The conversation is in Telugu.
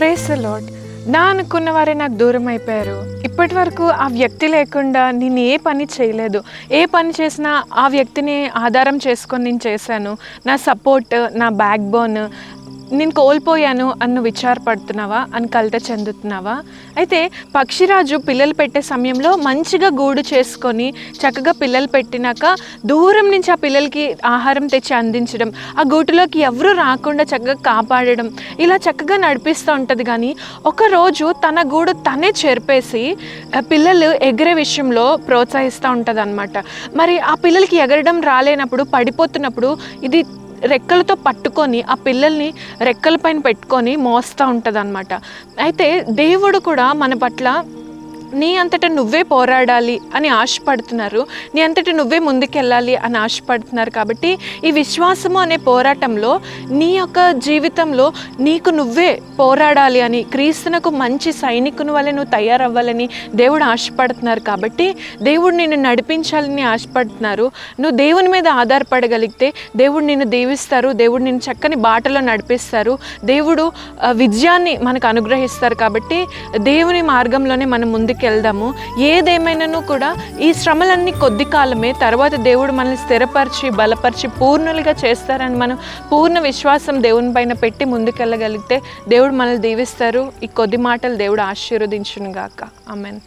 Praise the lord. నా అనుకున్న వారే నాకు దూరం అయిపోయారు. ఇప్పటి వరకు ఆ వ్యక్తి లేకుండా నేను ఏ పని చేయలేదు. ఏ పని చేసినా ఆ వ్యక్తిని ఆధారం చేసుకొని నేను చేశాను. నా సపోర్ట్, నా బ్యాక్ బోన్ నేను కోల్పోయాను అన్న విచారపడుతున్నావా, అని కలత చెందుతున్నావా? అయితే పక్షిరాజు పిల్లలు పెట్టే సమయంలో మంచిగా గూడు చేసుకొని చక్కగా పిల్లలు పెట్టినాక దూరం నుంచి ఆ పిల్లలకి ఆహారం తెచ్చి అందించడం, ఆ గూటులోకి ఎవరు రాకుండా చక్కగా కాపాడడం, ఇలా చక్కగా నడిపిస్తూ ఉంటుంది. కానీ ఒకరోజు తన గూడు తనే చెరిపేసి పిల్లలు ఎగిరే విషయంలో ప్రోత్సహిస్తూ ఉంటుంది అన్నమాట. మరి ఆ పిల్లలకి ఎగరడం రాలేనప్పుడు, పడిపోతున్నప్పుడు ఇది రెక్కలతో పట్టుకొని ఆ పిల్లల్ని రెక్కల పైన పెట్టుకొని మోస్తూ ఉంటుంది అన్నమాట. అయితే దేవుడు కూడా మన పట్ల నీ అంతటా నువ్వే పోరాడాలి అని ఆశపడుతున్నారు, నీ అంతటా నువ్వే ముందుకెళ్ళాలి అని ఆశపడుతున్నారు. కాబట్టి ఈ విశ్వాసము అనే పోరాటంలో నీ యొక్క జీవితంలో నీకు నువ్వే పోరాడాలి అని, క్రీస్తునకు మంచి సైనికుని వల్ల నువ్వు తయారవ్వాలని దేవుడు ఆశపడుతున్నారు. కాబట్టి దేవుడు నిన్ను నడిపించాలని ఆశపడుతున్నారు. నువ్వు దేవుని మీద ఆధారపడగలిగితే దేవుడు నిన్ను దీవిస్తారు, దేవుడు నిన్ను చక్కని బాటలో నడిపిస్తారు, దేవుడు విజయాన్ని మనకు అనుగ్రహిస్తారు. కాబట్టి దేవుని మార్గంలోనే మనం ముందుకు వెళ్దాము. ఏదేమైనాను కూడా ఈ శ్రమలన్నీ కొద్ది కాలమే, తర్వాత దేవుడు మనల్ని స్థిరపరిచి బలపరిచి పూర్ణులుగా చేస్తారని మనం పూర్ణ విశ్వాసం దేవుని పైన పెట్టి ముందుకెళ్ళగలిగితే దేవుడు మనల్ని దీవిస్తారు. ఈ కొద్ది మాటలు దేవుడు ఆశీర్వదించును గాక. ఆమేన్.